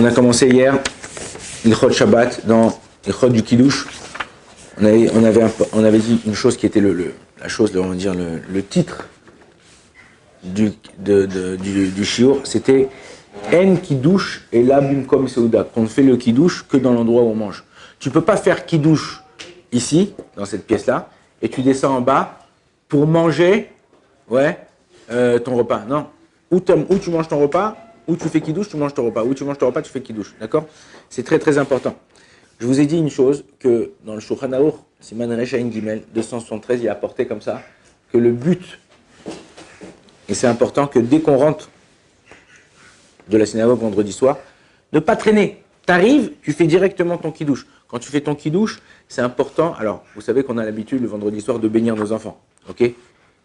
On a commencé hier l'Ilchot Shabbat dans l'Ilchot du Kiddush. On avait dit une chose qui était la chose, on va dire le titre du shiur, c'était En Kiddush et la Bimkom Seuda, qu'on ne fait le Kiddush que dans l'endroit où on mange. Tu peux pas faire Kiddush ici, dans cette pièce-là, et tu descends en bas pour manger ton repas. Non. Ou tu manges ton repas, ou tu fais Kiddush, tu manges ton repas. Ou tu manges ton repas, tu fais Kiddush. D'accord? C'est très très important. Je vous ai dit une chose, que dans le Shulchan Aruch, Siman Rechaim Gimel 273, il a apporté comme ça, que le but, et c'est important que dès qu'on rentre de la synagogue vendredi soir, ne pas traîner. T'arrives, tu fais directement ton Kiddush. Quand tu fais ton Kiddush, c'est important. Alors, vous savez qu'on a l'habitude le vendredi soir de bénir nos enfants. Ok?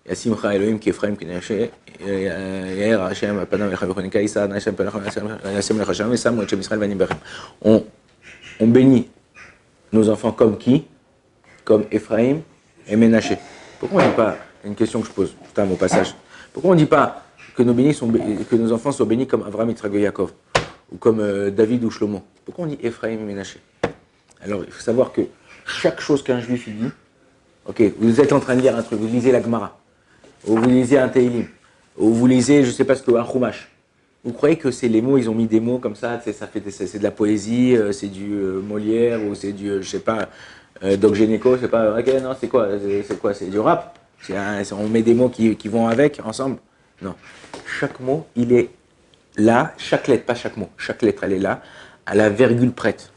Yasimcha Elohim ki Ephraim ki Menashe, Yair Hashem Apanam Lechavechonika Issa Hashem Yasem Lechashem Esam Moed Shem Israël Vanim Berem. On bénit nos enfants comme qui? Comme Ephraim et Menashe. Pourquoi on ne dit pas, une question que je pose, putain, au passage, pourquoi on ne dit pas que que nos enfants soient bénis comme Avraham, Yitzhak et Yaakov, ou comme David ou Shlomo? Pourquoi on dit Ephraim et Menashe? Alors, il faut savoir que chaque chose qu'un juif dit, ok, vous êtes en train de lire un truc, vous lisez la Gemara, ou vous lisez un Teilim, ou vous lisez, je ne sais pas ce que, un Chumash. Vous croyez que c'est les mots, ils ont mis des mots comme ça, c'est de la poésie, c'est du Molière, ou c'est du, je sais pas, Doc Généco, c'est pas, ok, non, c'est quoi, c'est du rap. On met des mots qui vont avec, ensemble. Non. Chaque mot, il est là, chaque lettre, pas chaque mot, chaque lettre, elle est là, à la virgule prête.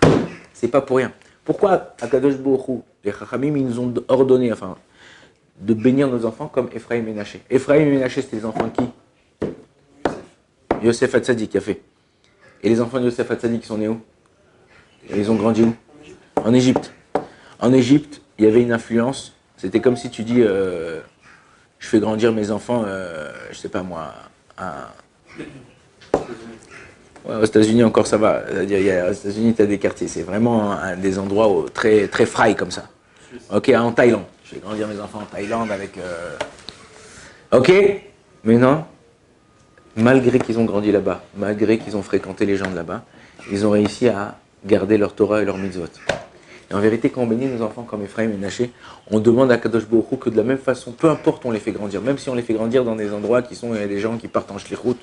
C'est pas pour rien. Pourquoi Akadosh Baruch Hu, les Chachamim, ils nous ont ordonné, de bénir nos enfants comme Ephraim et Menashe. Ephraim et Menashe, c'était les enfants de qui? Yosef Hatzadik qui a fait. Et les enfants de Yosef Hatzadik, ils sont nés où? Et ils ont grandi où? En Égypte. En Égypte, il y avait une influence. C'était comme si tu dis, je fais grandir mes enfants, je sais pas moi, aux États-Unis encore ça va. C'est-à-dire, aux États-Unis, tu as des quartiers. C'est vraiment des endroits très, très fry comme ça. Ok, en Thaïlande. Je vais grandir mes enfants en Thaïlande avec... Ok, mais non. Malgré qu'ils ont grandi là-bas, malgré qu'ils ont fréquenté les gens de là-bas, ils ont réussi à garder leur Torah et leur mitzvot. Et en vérité, quand on bénit nos enfants comme Ephraim et Menashe, on demande à Kadosh Baruch Hu que de la même façon, peu importe où on les fait grandir, même si on les fait grandir dans des endroits il y a des gens qui partent en shlichut,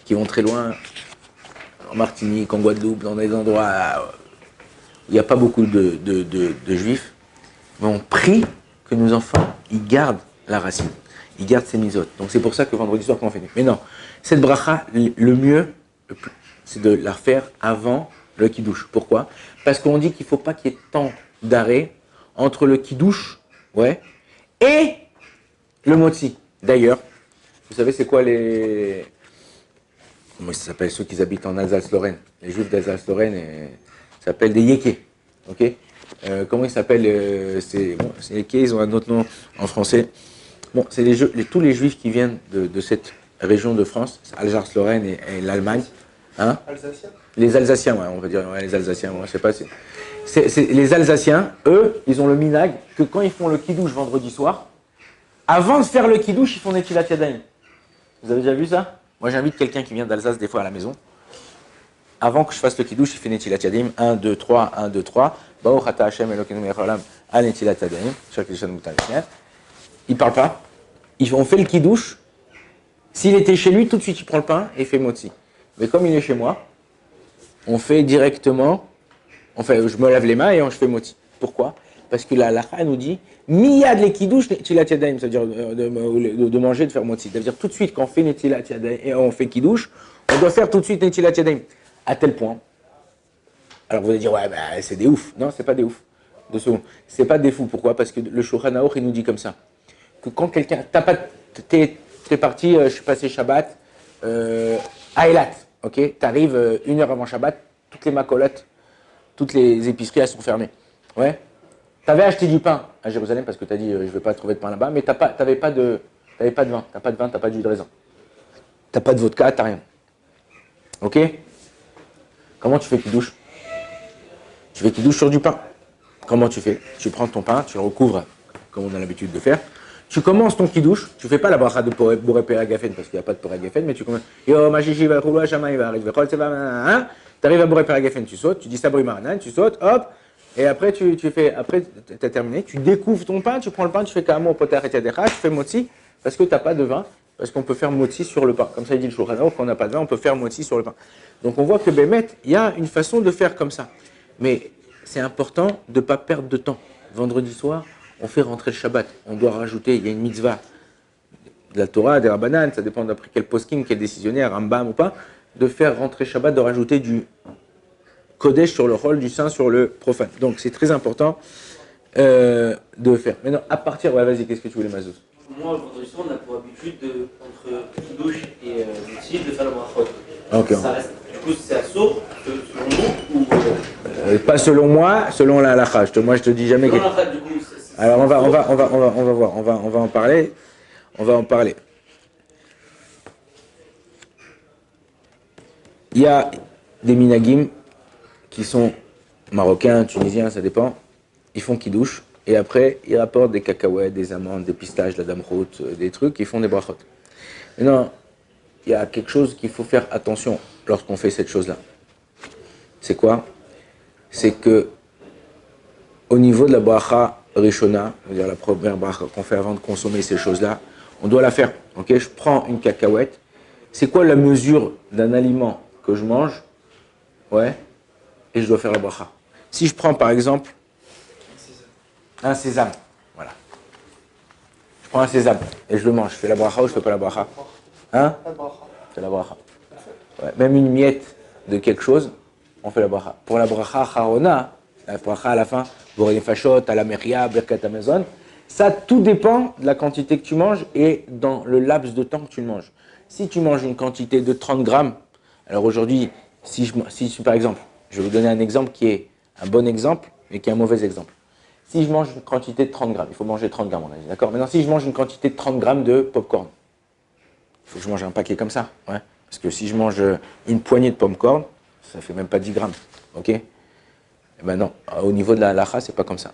qui vont très loin, en Martinique, en Guadeloupe, dans des endroits où il n'y a pas beaucoup de juifs, mais on prie que nos enfants, ils gardent la racine, ils gardent ces mitzvot. Donc c'est pour ça que vendredi soir, qu'on fait. Mais non, cette bracha, le mieux, c'est de la faire avant le kiddush. Pourquoi? Parce qu'on dit qu'il ne faut pas qu'il y ait tant d'arrêt entre le kiddush, et le motzi. D'ailleurs, vous savez c'est quoi comment ça s'appelle, ceux qui habitent en Alsace-Lorraine? Les juifs d'Alsace-Lorraine, ça s'appelle des yékés. Ok? Comment ils s'appellent? C'est yékés, ils ont un autre nom en français. Bon, c'est tous les juifs qui viennent de cette région de France, Alsace-Lorraine et l'Allemagne. Hein? Alsaciens? Les Alsaciens, on va dire, les Alsaciens, je sais pas. Les Alsaciens, eux, ils ont le minag que quand ils font le kiddush vendredi soir, avant de faire le kiddush, ils font Netilat Yadayim. Vous avez déjà vu ça? Moi, j'invite quelqu'un qui vient d'Alsace des fois à la maison. Avant que je fasse le kiddush, il fait Netilat Yadayim. 1, 2, 3, 1, 2, 3. Baruch Ata Hashem Elokeinu melech haolam al Netilat Yadayim. Il parle pas. On fait le kiddush. S'il était chez lui, tout de suite, il prend le pain et il fait motzi. Mais comme il est chez moi, on fait directement, je me lave les mains et je fais motzi. Pourquoi? Parce que la halakha nous dit miyad le kiddush netilat yadayim, c'est-à-dire de manger, de faire motzi. C'est-à-dire tout de suite quand on fait netilat yadayim et on fait kiddush, on doit faire tout de suite netilat yadayim. À tel point. Alors vous allez dire c'est des ouf. Non, c'est pas des ouf. C'est pas des fous. Pourquoi? Parce que le Shulchan Aruch il nous dit comme ça que quand quelqu'un t'es parti, je suis passé Shabbat à Eilat. Ok, t'arrives 1 heure avant Shabbat, toutes les makolotes, toutes les épiceries, elles sont fermées. Ouais. T'avais acheté du pain à Jérusalem parce que t'as dit, je vais pas trouver de pain là-bas, mais t'avais pas de vin. T'as pas de vin, t'as pas de jus de raisin. T'as pas de vodka, t'as rien. Ok. Comment tu fais kiddush? Tu fais kiddush sur du pain. Comment tu fais? Tu prends ton pain, tu le recouvres, comme on a l'habitude de faire. Tu commences ton kiddush, tu fais pas la bracha de Boré Péragafen parce qu'il n'y a pas de Péragafen, mais tu commences. Yo, ma chichi va rouler, chama il va arriver. Tu arrives à Boré Peragafen, tu sautes, tu dis Sabri Maranan, tu sautes, hop, et après tu fais, après tu as terminé, tu découvres ton pain, tu prends le pain, tu fais Kamo, Poter et Tiadecha, tu fais Motzi, parce que tu n'as pas de vin, parce qu'on peut faire Motzi sur le pain. Comme ça, il dit le Shulchan Aruch, quand on n'a pas de vin, on peut faire Motzi sur le pain. Donc on voit que Bémet, il y a une façon de faire comme ça. Mais c'est important de ne pas perdre de temps. Vendredi soir, on fait rentrer le Shabbat. On doit rajouter, il y a une mitzvah de la Torah, des Rabbanan, ça dépend d'après quel poskim, quel décisionnaire, Rambam ou pas, de faire rentrer Shabbat, de rajouter du Kodesh sur le rôle, du saint sur le profane. Donc c'est très important de faire. Maintenant, à partir, ouais, vas-y, qu'est-ce que tu voulais, Mazouz? Moi, le vendredi soir, on a pour habitude, entre Kiddush et Motzi, de faire la brachot. Okay. Ça reste, du coup, c'est assaut, selon nous, ou... Pas selon moi, selon la halakha. Moi, je te dis jamais. Selon la halakha, du coup, alors, on va voir, on va en parler. On va en parler. Il y a des minagim qui sont marocains, tunisiens, ça dépend. Ils font kidouche et après ils rapportent des cacahuètes, des amandes, des pistaches, de la damroute, des trucs, ils font des brachot. Maintenant, il y a quelque chose qu'il faut faire attention lorsqu'on fait cette chose-là. C'est quoi? C'est que au niveau de la bracha rishona, c'est-à-dire la première bracha qu'on fait avant de consommer ces choses-là, on doit la faire. Okay, je prends une cacahuète. C'est quoi la mesure d'un aliment que je mange? Ouais. Et je dois faire la bracha. Si je prends par exemple un sésame, voilà. Je prends un sésame et je le mange. Je fais la bracha ou je fais pas la bracha? Hein? Je fais la bracha. Ouais. Même une miette de quelque chose, on fait la bracha. Pour la bracha charona, la bracha à la fin, boré fachot, à la meria, berkat amazon, ça tout dépend de la quantité que tu manges et dans le laps de temps que tu le manges. Si tu manges une quantité de 30 grammes, alors aujourd'hui, si par exemple, je vais vous donner un exemple qui est un bon exemple, mais qui est un mauvais exemple. Si je mange une quantité de 30 grammes, il faut manger 30 grammes, on a dit, d'accord? Maintenant, si je mange une quantité de 30 grammes de popcorn, il faut que je mange un paquet comme ça, ouais? Parce que si je mange une poignée de popcorn, ça fait même pas 10 grammes, ok? Eh ben non, au niveau de la halakha, c'est pas comme ça.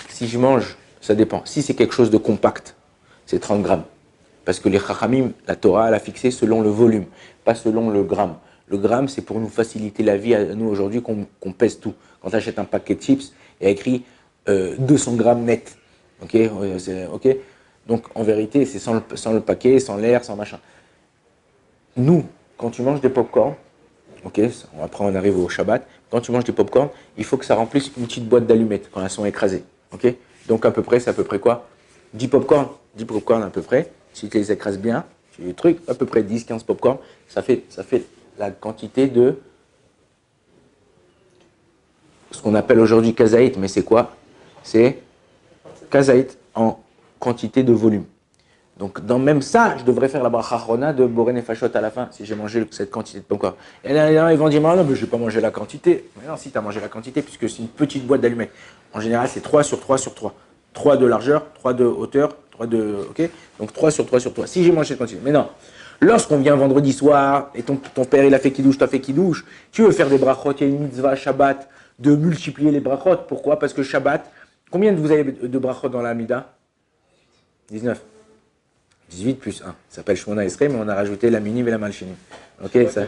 Si je mange, ça dépend. Si c'est quelque chose de compact, c'est 30 grammes. Parce que les chachamim, la Torah, elle a fixé selon le volume, pas selon le gramme. Le gramme, c'est pour nous faciliter la vie à nous aujourd'hui qu'on pèse tout. Quand tu achètes un paquet de chips, il y a écrit 200 grammes net. Ok, ok. Donc en vérité, c'est sans le paquet, sans l'air, sans machin. Nous, quand tu manges des pop-corn, ok, après on arrive au Shabbat, quand tu manges des pop-corn, il faut que ça remplisse une petite boîte d'allumettes quand elles sont écrasées. Ok, donc à peu près, c'est à peu près quoi? 10 pop-corn à peu près. Si tu les écrases bien, tu les trucs, à peu près 10-15 pop-corn, ça fait la quantité de ce qu'on appelle aujourd'hui kazaït, mais c'est quoi? C'est kazaït en quantité de volume. Donc dans même ça, je devrais faire la bracha achrona de boré nefashot à la fin, si j'ai mangé cette quantité de popcorn. Et là, ils vont dire, non, mais je n'ai pas mangé la quantité. Mais non, si tu as mangé la quantité, puisque c'est une petite boîte d'allumettes. En général, c'est 3 sur 3 sur 3. 3 de largeur, 3 de hauteur, 3 de... Ok? Donc 3 sur 3 sur 3. Si j'ai mangé cette quantité. Mais non. Lorsqu'on vient vendredi soir, et ton père il a fait kidouche, tu as fait kidouche, tu veux faire des brachot, il y a une mitzvah Shabbat, de multiplier les brachot. Pourquoi? Parce que Shabbat, combien de vous avez de brachot dans la Amida? 19. 18 plus 1. Ça s'appelle Shmona Esrei, mais on a rajouté la minim et la malchinim. Ok, ça.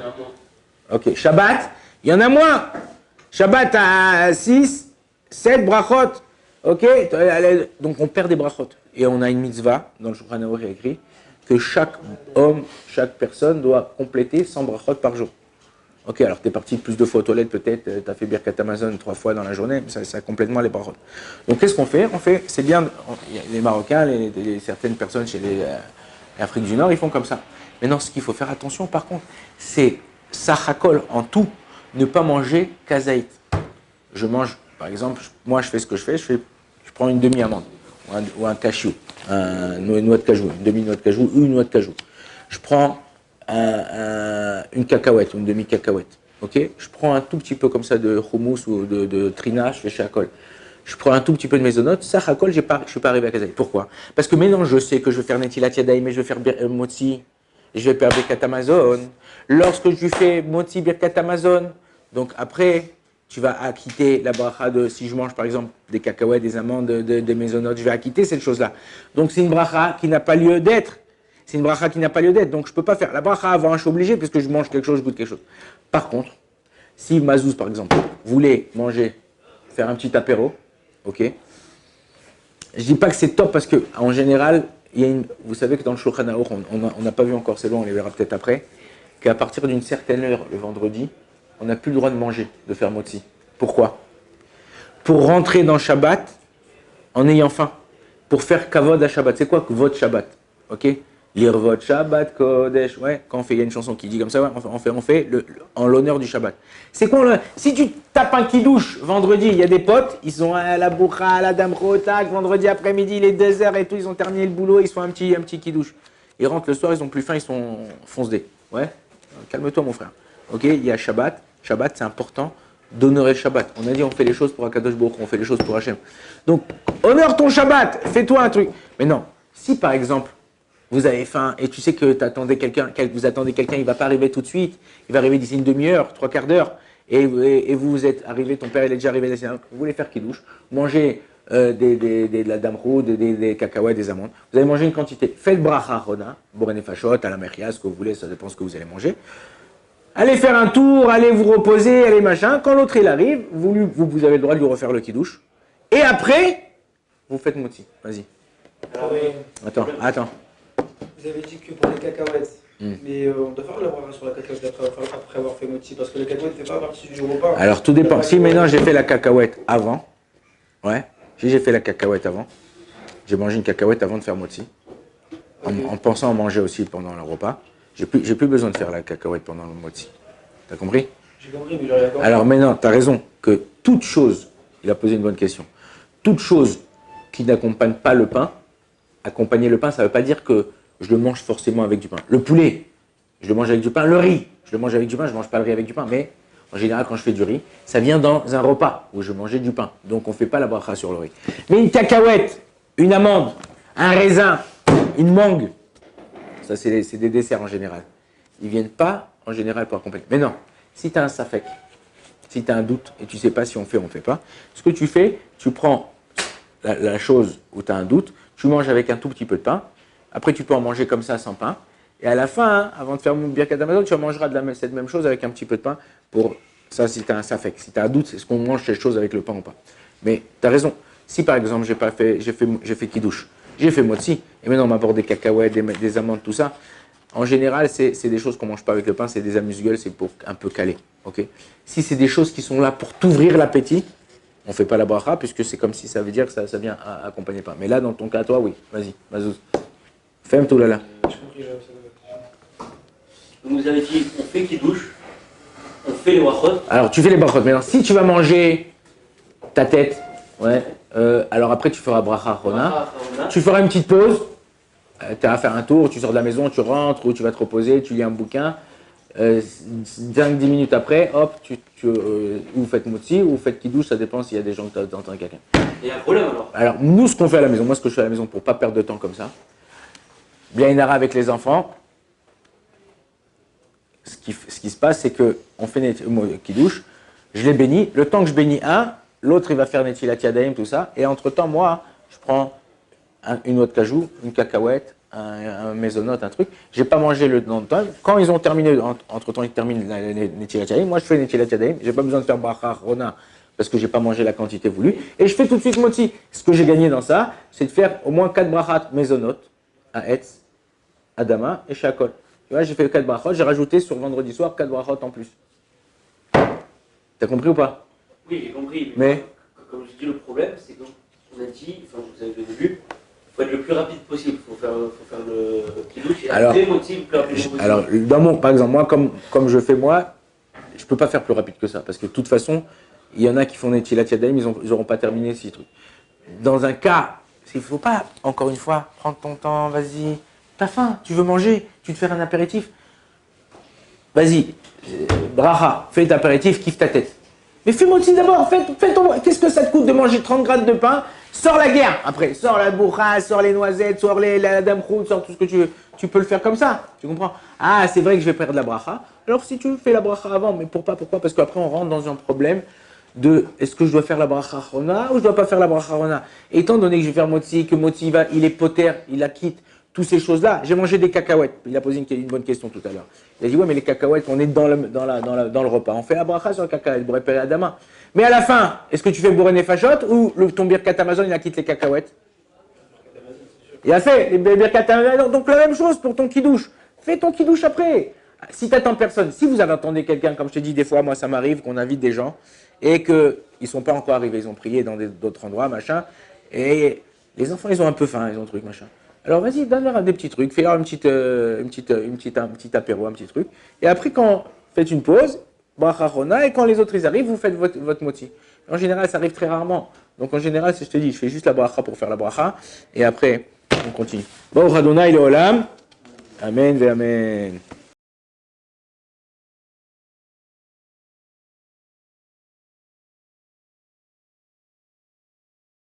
Ok, Shabbat, il y en a moins. Shabbat à 6, 7 brachot. Ok, donc on perd des brachot. Et on a une mitzvah, dans le Shulchan Aruch, il y a écrit que chaque homme, chaque personne doit compléter 100 brachot par jour. Ok, alors tu es parti plus de fois aux toilettes, peut-être, tu as fait Birkat Amazon 3 fois dans la journée, ça complètement les brachot. Donc qu'est-ce qu'on fait? C'est bien, les Marocains, certaines personnes chez l'Afrique du Nord, ils font comme ça. Maintenant, ce qu'il faut faire attention, par contre, c'est sachakol en tout, ne pas manger kazaït. Je mange, par exemple, moi je fais ce que je fais, je prends une demi-amande ou un cashew, une noix de cajou, une demi-noix de cajou ou une noix de cajou. Je prends une cacahuète, une demi-cacahuète. Okay, je prends un tout petit peu comme ça de hummus ou de trina, je fais shakol. Je prends un tout petit peu de mésonote, ça shakol, je ne suis pas arrivé à kazaït. Pourquoi? Parce que maintenant je sais que je vais faire netilat yadayim, mais je vais faire motzi, je vais faire birkat amazon. Lorsque je fais motzi birkat amazon, donc après tu vas acquitter la bracha de, si je mange par exemple des cacahuètes, des amandes, des mésonotes, je vais acquitter cette chose-là. Donc c'est une bracha qui n'a pas lieu d'être. C'est une bracha qui n'a pas lieu d'être. Donc je ne peux pas faire la bracha avant, je suis obligé parce que je mange quelque chose, je goûte quelque chose. Par contre, Si Mazouz, par exemple, voulait manger, faire un petit apéro, ok. Je dis pas que c'est top parce que en général, vous savez que dans le Shulchan Aruch, on n'a pas vu encore, c'est long, on les verra peut-être après, qu'à partir d'une certaine heure, le vendredi, on n'a plus le droit de manger, de faire motzi. Pourquoi? Pour rentrer dans Shabbat en ayant faim. Pour faire kavod à Shabbat. C'est quoi votre Shabbat? Ok? Lire votre Shabbat Kodesh. Ouais, quand il y a une chanson qui dit comme ça, ouais, on fait en l'honneur du Shabbat. C'est quoi si tu tapes un kidouche vendredi, il y a des potes, ils sont à la bourra, à la dame rotak, vendredi après-midi, il est 2h et tout, ils ont terminé le boulot, ils font un petit kidouche. Ils rentrent le soir, ils ont plus faim, ils sont foncedés. Ouais? Calme-toi mon frère. Ok? Il y a Shabbat. Shabbat, c'est important d'honorer le Shabbat. On a dit on fait les choses pour Akadosh Baruch Hu, on fait les choses pour Hachem. Donc, honore ton Shabbat, fais-toi un truc. Mais non, si par exemple, vous avez faim et tu sais que vous attendez quelqu'un, il ne va pas arriver tout de suite, il va arriver d'ici une demi-heure, 3/4 d'heure, et vous êtes arrivé, ton père il est déjà arrivé, vous voulez faire kidouche, manger de la damrou, des cacahuètes, des amandes, vous allez manger une quantité. Faites bracha rona, borene fachot, à la mechia, ce que vous voulez, ça dépend ce que vous allez manger. Allez faire un tour, allez vous reposer, allez machin. Quand l'autre il arrive, vous avez le droit de lui refaire le kidouche. Et après, vous faites moti. Vas-y. Attends. Vous avez dit que pour les cacahuètes, mais on doit faire la bracha sur la cacahuète après avoir fait moti, parce que le cacahuète ne fait pas partie du repas. Alors tout dépend. Si maintenant j'ai fait la cacahuète avant, ouais, si j'ai fait la cacahuète avant, j'ai mangé une cacahuète avant de faire moti, en pensant en manger aussi pendant le repas. J'ai plus besoin de faire la cacahuète pendant le moti. T'as compris? J'ai compris, mais j'aurais d'accord. Alors maintenant, t'as raison que toute chose, il a posé une bonne question, toute chose qui n'accompagne pas le pain, accompagner le pain, ça ne veut pas dire que je le mange forcément avec du pain. Le poulet, je le mange avec du pain. Le riz, je le mange avec du pain. Je ne mange pas le riz avec du pain, mais en général, quand je fais du riz, ça vient dans un repas où je mangeais du pain. Donc, on ne fait pas la bracha sur le riz. Mais une cacahuète, une amande, un raisin, une mangue, ça, c'est des desserts en général. Ils ne viennent pas en général pour accompagner. Mais non, si tu as un safek, si tu as un doute et tu ne sais pas si on fait ou on ne fait pas, ce que tu fais, tu prends la chose où tu as un doute, tu manges avec un tout petit peu de pain. Après, tu peux en manger comme ça, sans pain. Et à la fin, avant de faire mon birkat hamazon, tu mangeras cette même chose avec un petit peu de pain. Pour ça, si tu as un safek. Si tu as un doute, c'est ce qu'on mange cette chose avec le pain ou pas. Mais tu as raison. Si par exemple, j'ai fait kidouche, j'ai fait motzi, et maintenant on m'apporte des cacahuètes, des amandes, tout ça. En général, c'est des choses qu'on ne mange pas avec le pain, c'est des amuse-gueules, c'est pour un peu caler. Okay, si c'est des choses qui sont là pour t'ouvrir l'appétit, on ne fait pas la bracha, puisque c'est comme si ça veut dire que ça vient accompagner le pain. Mais là, dans ton cas, toi, oui. Vas-y, Mazouz. Fais tout là là. Donc vous avez dit, on fait kidouche, on fait les brachot. Alors tu fais les brachot. Maintenant, si tu vas manger ta tête, ouais, alors après tu feras bracha rona. Tu feras une petite pause. Tu as à faire un tour, tu sors de la maison, tu rentres, ou tu vas te reposer, tu lis un bouquin. 5-10 minutes après, hop, ou vous faites motzi, ou vous faites kidouche, ça dépend s'il y a des gens que tu entends quelqu'un. Il y a un problème alors? Alors nous, ce qu'on fait à la maison, moi ce que je fais à la maison pour ne pas perdre de temps comme ça, bien inara avec les enfants, ce qui se passe, c'est qu'on fait kidouche, je les bénis, le temps que je bénis un, l'autre il va faire netilat yadayim, tout ça, et entre-temps, moi, je prends une autre cajou, une cacahuète, un mésonote, un truc, j'ai pas mangé le temps. Quand ils ont terminé, entre-temps ils terminent netilat yadayim, moi je fais netilat yadayim, j'ai pas besoin de faire bracha rona, parce que j'ai pas mangé la quantité voulue, et je fais tout de suite moti. Ce que j'ai gagné dans ça, c'est de faire au moins 4 brachat mésonotes, à Etz, Adama et Shakol. Tu vois, j'ai fait 4 brachot, j'ai rajouté sur vendredi soir 4 brachot en plus. T'as compris ou pas? Oui, j'ai compris. Mais comme je dis, le problème, c'est qu'on a dit, enfin vous avez vu au début, il faut être le plus rapide possible. Il faut faire le kidouche et après moti le plus rapidement possible. Alors, par exemple, moi, comme je fais moi, je peux pas faire plus rapide que ça. Parce que de toute façon, il y en a qui font des netilat yadayim, ils n'auront pas terminé ces trucs. Dans un cas, il ne faut pas, encore une fois, prendre ton temps, vas-y. T'as faim, tu veux manger, tu te fais un apéritif. Vas-y, bracha, fais l'apéritif, kiffe ta tête. Mais fais moti d'abord, fais ton. Qu'est-ce que ça te coûte de manger 30 grammes de pain? Sors la guerre après, sors la bourra, sors les noisettes, sors la damroute, sors tout ce que tu veux. Tu peux le faire comme ça, tu comprends? Ah, c'est vrai que je vais perdre la bracha. Alors si tu fais la bracha avant, mais pourquoi? Parce qu'après on rentre dans un problème de est-ce que je dois faire la bracha rona ou je dois pas faire la bracha rona? Étant donné que je vais faire moti, que moti il est poter, il la quitte. toutes ces choses-là. J'ai mangé des cacahuètes. Il a posé une bonne question tout à l'heure. Il a dit, ouais, mais les cacahuètes, on est dans le repas. On fait la bracha sur la cacahuète, Boré Péré Adama. Mais à la fin, est-ce que tu fais Boré Nefashot ou ton Birkat Amazon, il a quitté les cacahuètes? Il a fait les Birkat Amazon. Donc la même chose pour ton kidouche. Fais ton kidouche après. Si tu attends personne, si vous avez attendu quelqu'un, comme je te dis, des fois, moi, ça m'arrive qu'on invite des gens et qu'ils ne sont pas encore arrivés. Ils ont prié dans d'autres endroits, machin. Et les enfants, ils ont un peu faim, ils ont un truc, machin. Alors vas-y, donne-leur des petits trucs, fais-leur un petit apéro, un petit truc. Et après, quand faites une pause, bracha chona, et quand les autres ils arrivent, vous faites votre moti. En général, ça arrive très rarement. Donc en général, si je te dis, je fais juste la bracha pour faire la bracha, et après, on continue. Baruch Adonai Leolam. Amen ve amen.